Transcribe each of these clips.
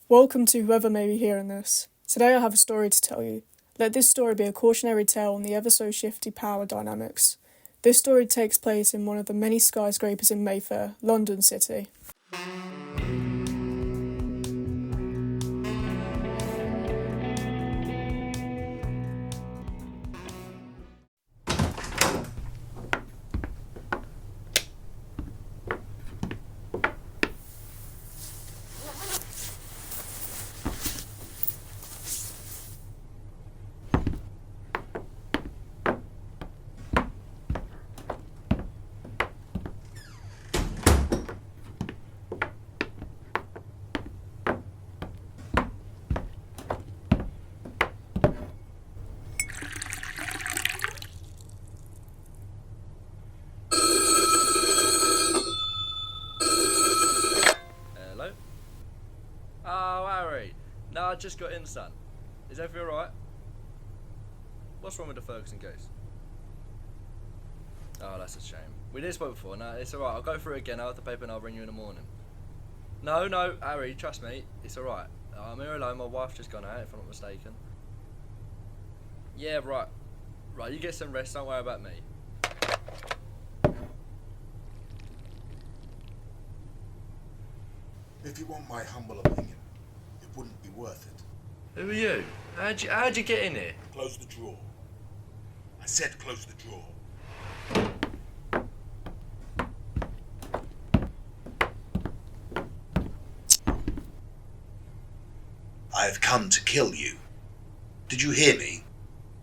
Welcome to whoever may be hearing this. Today I have a story to tell you. Let this story be a cautionary tale on the ever-so-shifty power dynamics. This story takes place in one of the many skyscrapers in Mayfair, London City. Hello? Oh, Harry. No, I just got in, son. Is everything alright? What's wrong with the Ferguson case? Oh, that's a shame. We did spoke before. No, it's alright. I'll go through it again. I'll have the paper and I'll ring you in the morning. No, Harry, trust me. It's alright. I'm here alone. My wife's just gone out, if I'm not mistaken. Yeah, right. Right, you get some rest. Don't worry about me. If you want my humble opinion, it wouldn't be worth it. Who are you? How'd you get in here? Close the drawer. I said close the drawer. I have come to kill you. Did you hear me?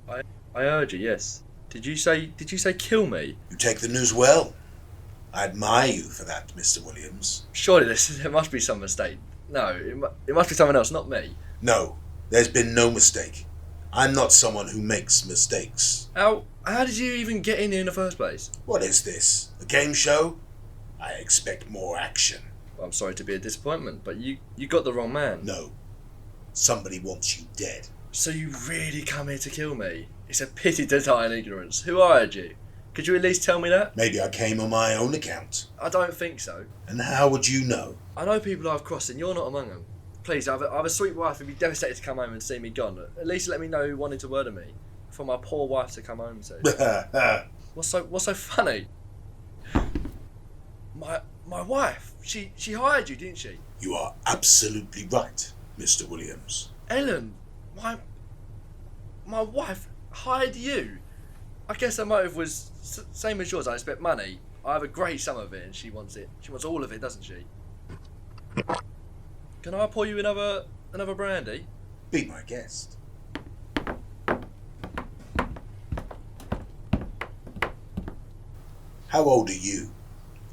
I heard you, yes. Did you say kill me? You take the news well. I admire you for that, Mr. Williams. Surely there must be some mistake. No, it must be someone else, not me. No, there's been no mistake. I'm not someone who makes mistakes. How did you even get in here in the first place? What is this? A game show? I expect more action. Well, I'm sorry to be a disappointment, but you got the wrong man. No. Somebody wants you dead. So you really come here to kill me? It's a pity to die in ignorance. Who hired you? Could you at least tell me that? Maybe I came on my own account. I don't think so. And how would you know? I know people I've crossed and you're not among them. Please, I have a sweet wife who'd be devastated to come home and see me gone. At least let me know who wanted to murder me. For my poor wife to come home to. What's so funny? My wife, she hired you, didn't she? You are absolutely right, Mr. Williams. Ellen, my wife hired you. I guess her motive was same as yours. I expect money. I have a great sum of it, and she wants it. She wants all of it, doesn't she? Can I pour you another brandy? Be my guest. How old are you?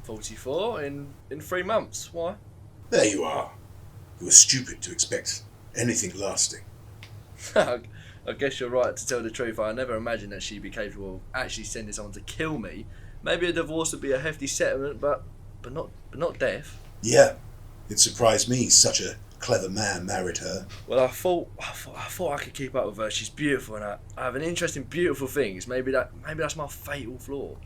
44 in 3 months. Why? There you are. You were stupid to expect anything lasting. I guess you're right to tell the truth. I never imagined that she'd be capable of actually sending someone to kill me. Maybe a divorce would be a hefty settlement, but not death. Yeah, it surprised me such a clever man married her. Well, I thought I could keep up with her. She's beautiful, and I have an interest in beautiful things. Maybe that's my fatal flaw.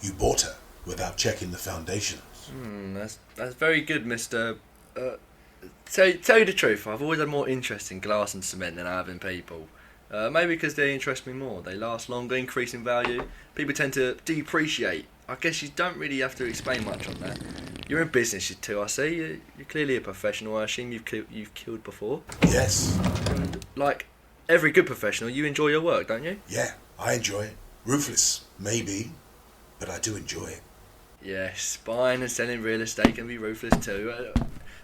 You bought her without checking the foundations. That's very good, Mister. Tell you the truth, I've always had more interest in glass and cement than I have in people. Maybe because they interest me more. They last longer, increase in value. People tend to depreciate. I guess you don't really have to explain much on that. You're in business too, I see. You're clearly a professional. I assume you've killed before. Yes. And like every good professional, you enjoy your work, don't you? Yeah, I enjoy it. Ruthless, maybe, but I do enjoy it. Yes, buying and selling real estate can be ruthless too.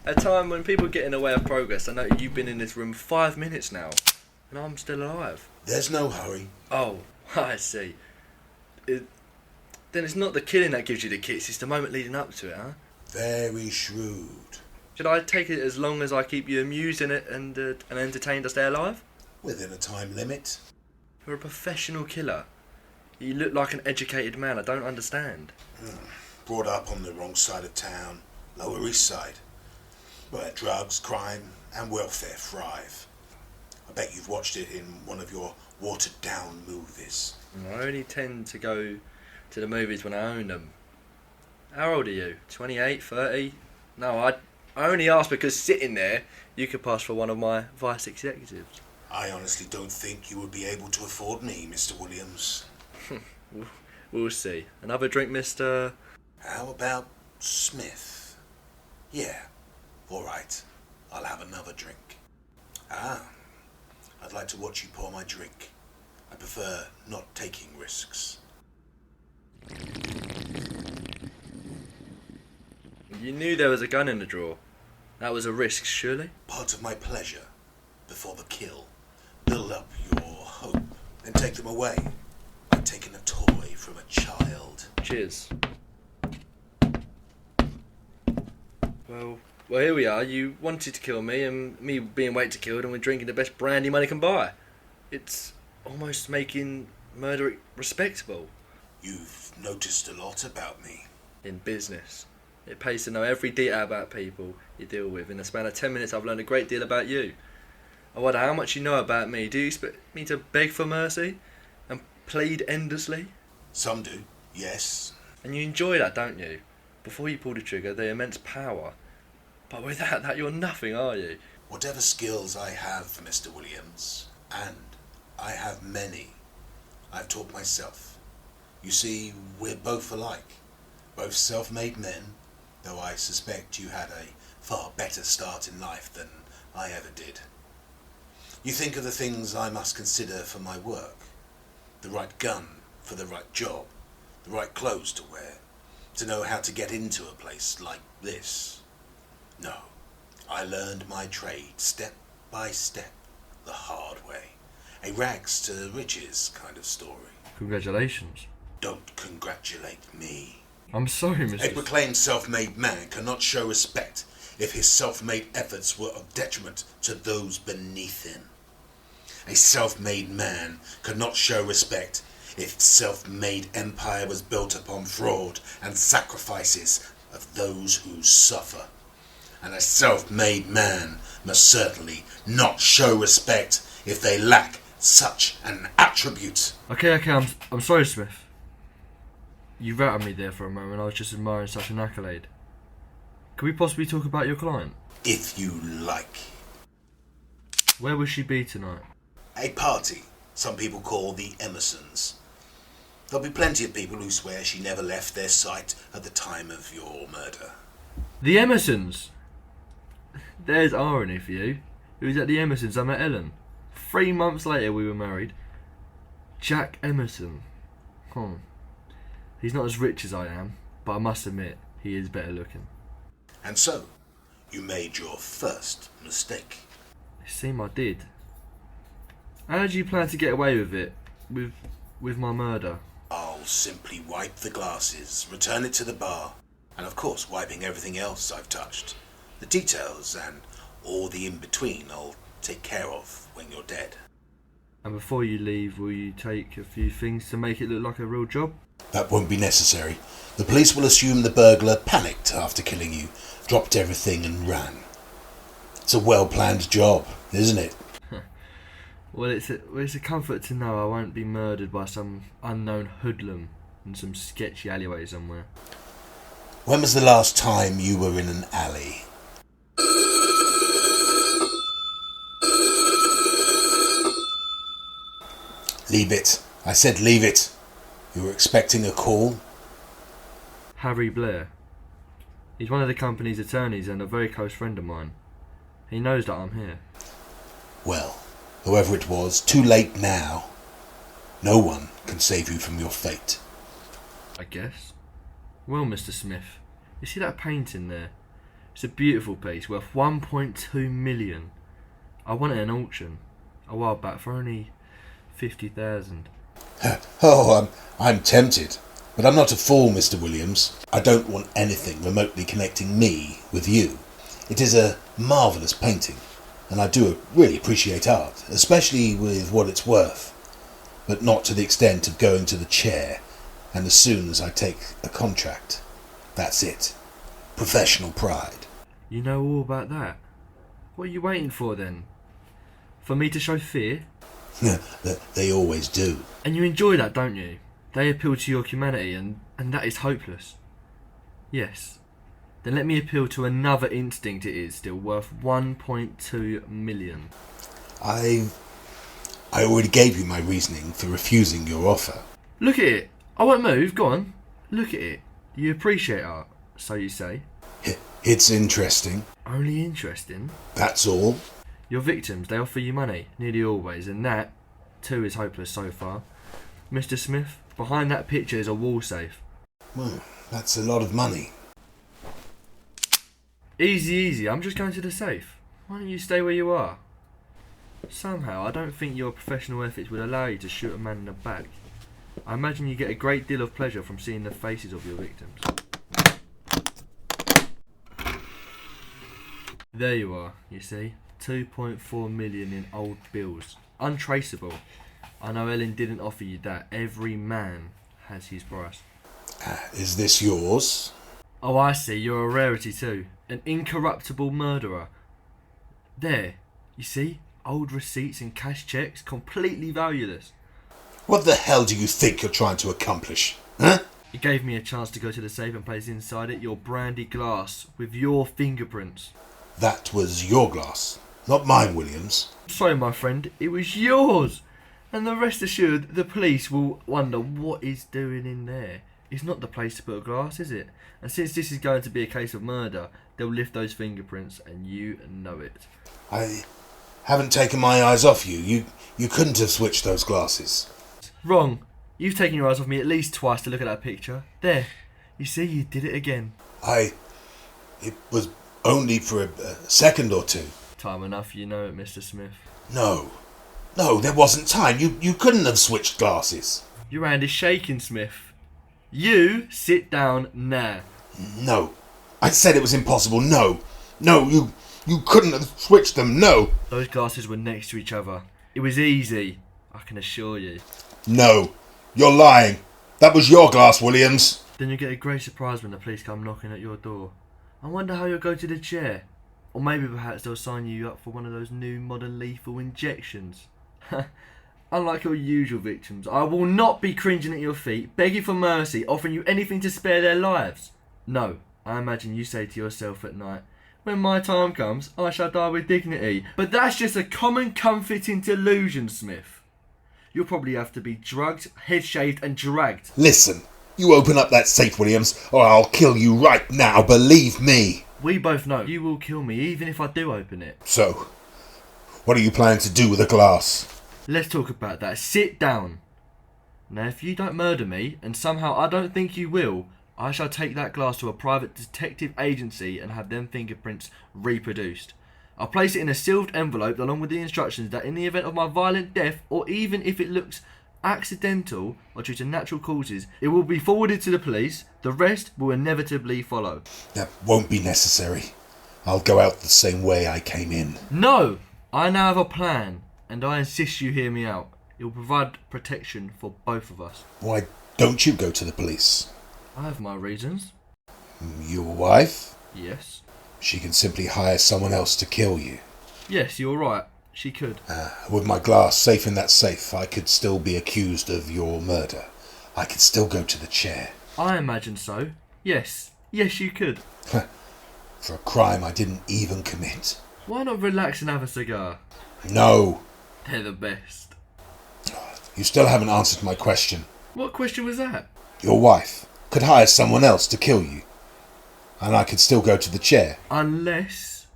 At a time when people get in the way of progress, I know you've been in this room 5 minutes now, and I'm still alive. There's no hurry. Oh, I see. Then it's not the killing that gives you the kicks, it's the moment leading up to it, huh? Very shrewd. Should I take it as long as I keep you amused in it and entertained to stay alive? Within a time limit. You're a professional killer. You look like an educated man, I don't understand. Brought up on the wrong side of town, Lower East Side, where drugs, crime and welfare thrive. I bet you've watched it in one of your watered down movies. I only tend to go to the movies when I own them. How old are you? 28, 30? No, I only ask because sitting there, you could pass for one of my vice executives. I honestly don't think you would be able to afford me, Mr. Williams. We'll see. Another drink, Mr. How about Smith? Yeah, all right. I'll have another drink. I'd like to watch you pour my drink. I prefer not taking risks. You knew there was a gun in the drawer. That was a risk, surely? Part of my pleasure, before the kill. Build up your hope, then take them away. Like taking a toy from a child. Cheers. Well, here we are. You wanted to kill me, and me being wait to kill, and we're drinking the best brandy money can buy. It's almost making murder respectable. You've noticed a lot about me. In business, it pays to know every detail about people you deal with. In the span of 10 minutes, I've learned a great deal about you. I wonder how much you know about me. Do you expect me to beg for mercy and plead endlessly? Some do, yes. And you enjoy that, don't you? Before you pull the trigger, the immense power. But without that, you're nothing, are you? Whatever skills I have, Mr. Williams, and I have many, I've taught myself. You see, we're both alike. Both self-made men, though I suspect you had a far better start in life than I ever did. You think of the things I must consider for my work. The right gun for the right job. The right clothes to wear. To know how to get into a place like this. No, I learned my trade step by step, the hard way. A rags to riches kind of story. Congratulations. Don't congratulate me. I'm sorry, A Mr. proclaimed self-made man cannot show respect if his self-made efforts were of detriment to those beneath him. A self-made man could not show respect if self-made empire was built upon fraud and sacrifices of those who suffer. And a self-made man must certainly not show respect if they lack such an attribute. Okay, I'm sorry, Smith. You rattled me there for a moment. I was just admiring such an accolade. Could we possibly talk about your client? If you like. Where will she be tonight? A party some people call the Emersons. There'll be plenty of people who swear she never left their sight at the time of your murder. The Emersons! There's irony for you. It was at the Emersons I met Ellen. 3 months later we were married. Jack Emerson. He's not as rich as I am, but I must admit, he is better looking. And so, you made your first mistake. It seemed I did. How did you plan to get away with it? With my murder? I'll simply wipe the glasses, return it to the bar, and of course wiping everything else I've touched. The details and all the in-between I'll take care of when you're dead. And before you leave, will you take a few things to make it look like a real job? That won't be necessary. The police will assume the burglar panicked after killing you, dropped everything and ran. It's a well-planned job, isn't it? Well, it's a comfort to know I won't be murdered by some unknown hoodlum in some sketchy alleyway somewhere. When was the last time you were in an alley? Leave it. I said leave it. You were expecting a call? Harry Blair. He's one of the company's attorneys and a very close friend of mine. He knows that I'm here. Well, whoever it was, too late now. No one can save you from your fate. I guess. Well, Mr. Smith, you see that painting there? It's a beautiful piece worth 1.2 million. I won it at an auction a while back for only 50,000. Oh, I'm tempted. But I'm not a fool, Mr. Williams. I don't want anything remotely connecting me with you. It is a marvellous painting, and I do really appreciate art, especially with what it's worth. But not to the extent of going to the chair, and as soon as I take a contract, that's it. Professional pride. You know all about that? What are you waiting for then? For me to show fear? They always do. And you enjoy that, don't you? They appeal to your humanity, and that is hopeless. Yes. Then let me appeal to another instinct it is still worth 1.2 million. I already gave you my reasoning for refusing your offer. Look at it. I won't move, go on. Look at it. You appreciate art, so you say. It's interesting. Only interesting? That's all. Your victims, they offer you money, nearly always, and that, too, is hopeless so far. Mr. Smith, behind that picture is a wall safe. Well, that's a lot of money. Easy, easy, I'm just going to the safe. Why don't you stay where you are? Somehow, I don't think your professional ethics would allow you to shoot a man in the back. I imagine you get a great deal of pleasure from seeing the faces of your victims. There you are, you see. 2.4 million in old bills. Untraceable. I know Ellen didn't offer you that. Every man has his price. Is this yours? Oh, I see. You're a rarity too. An incorruptible murderer. There. You see? Old receipts and cash cheques. Completely valueless. What the hell do you think you're trying to accomplish? Huh? It gave me a chance to go to the safe and place inside it your brandy glass with your fingerprints. That was your glass, not mine, Williams. Sorry, my friend, it was yours. And the rest assured, the police will wonder what he's doing in there. It's not the place to put a glass, is it? And since this is going to be a case of murder, they'll lift those fingerprints, and you know it. I haven't taken my eyes off you. You couldn't have switched those glasses. Wrong. You've taken your eyes off me at least twice to look at that picture. There. You see, you did it again. It was only for a second or two. Time enough, you know it, Mr. Smith. No, there wasn't time. You couldn't have switched glasses. Your hand is shaking, Smith. You sit down now. No, I said it was impossible. No, you couldn't have switched them. No. Those glasses were next to each other. It was easy, I can assure you. No, you're lying. That was your glass, Williams. Then you get a great surprise when the police come knocking at your door. I wonder how you'll go to the chair. Or maybe perhaps they'll sign you up for one of those new modern lethal injections. Unlike your usual victims, I will not be cringing at your feet, begging for mercy, offering you anything to spare their lives. No, I imagine you say to yourself at night, when my time comes, I shall die with dignity. But that's just a common comforting delusion, Smith. You'll probably have to be drugged, head shaved and dragged. Listen, you open up that safe, Williams, or I'll kill you right now, believe me. We both know you will kill me even if I do open it. So, what are you planning to do with the glass? Let's talk about that. Sit down. Now, if you don't murder me, and somehow I don't think you will, I shall take that glass to a private detective agency and have them fingerprints reproduced. I'll place it in a sealed envelope along with the instructions that in the event of my violent death, or even if it looks accidental or due to natural causes, it will be forwarded to the police. The rest will inevitably follow. That won't be necessary. I'll go out the same way I came in. No! I now have a plan, and I insist you hear me out. It will provide protection for both of us. Why don't you go to the police? I have my reasons. Your wife? Yes. She can simply hire someone else to kill you. Yes, you're right. She could. With my glass safe in that safe, I could still be accused of your murder. I could still go to the chair. I imagine so. Yes. Yes, you could. For a crime I didn't even commit. Why not relax and have a cigar? No. They're the best. You still haven't answered my question. What question was that? Your wife could hire someone else to kill you, and I could still go to the chair. Unless,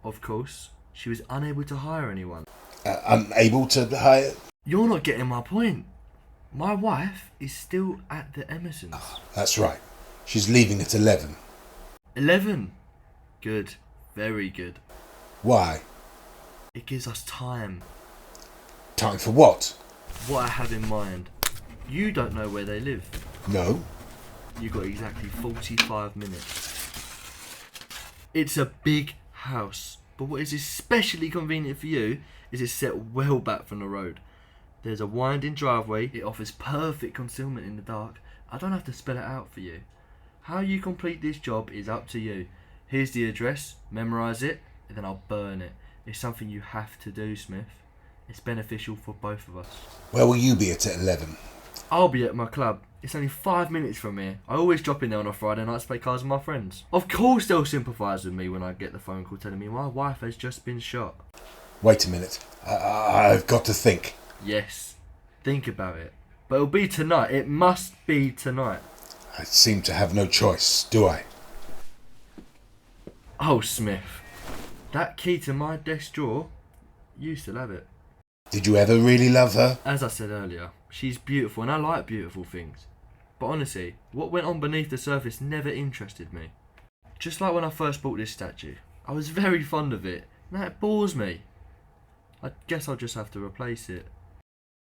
of course, she was unable to hire anyone. Unable to hire? You're not getting my point. My wife is still at the Emersons. That's right. She's leaving at 11. 11? Good. Very good. Why? It gives us time. Time for what? What I have in mind. You don't know where they live. No. You got exactly 45 minutes. It's a big house, but what is especially convenient for you is it's set well back from the road. There's a winding driveway. It offers perfect concealment in the dark. I don't have to spell it out for you. How you complete this job is up to you. Here's the address. Memorise it, and then I'll burn it. It's something you have to do, Smith. It's beneficial for both of us. Where will you be at 11? I'll be at my club. It's only 5 minutes from here. I always drop in there on a Friday night to play cards with my friends. Of course they'll sympathise with me when I get the phone call telling me my wife has just been shot. Wait a minute. I've got to think. Yes, think about it. But it'll be tonight. It must be tonight. I seem to have no choice, do I? Oh, Smith. That key to my desk drawer, you still have it. Did you ever really love her? As I said earlier, she's beautiful and I like beautiful things. But honestly, what went on beneath the surface never interested me. Just like when I first bought this statue. I was very fond of it. Now it bores me. I guess I'll just have to replace it.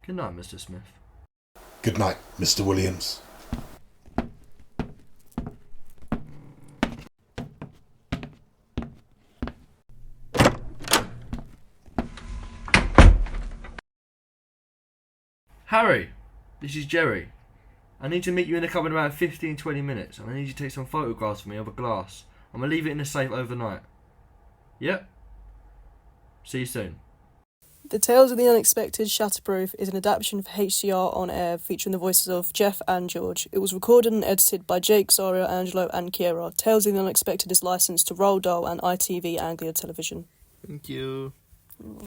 Good night, Mr. Smith. Good night, Mr. Williams. Harry, this is Jerry. I need to meet you in the club in about 15-20 minutes and I need you to take some photographs for me of a glass. I'm going to leave it in the safe overnight. Yep. See you soon. The Tales of the Unexpected Shatterproof is an adaptation for HCR On Air featuring the voices of Jeff and George. It was recorded and edited by Jake, Zaria, Angelo and Kiera. Tales of the Unexpected is licensed to Roald Dahl and ITV Anglia Television. Thank you.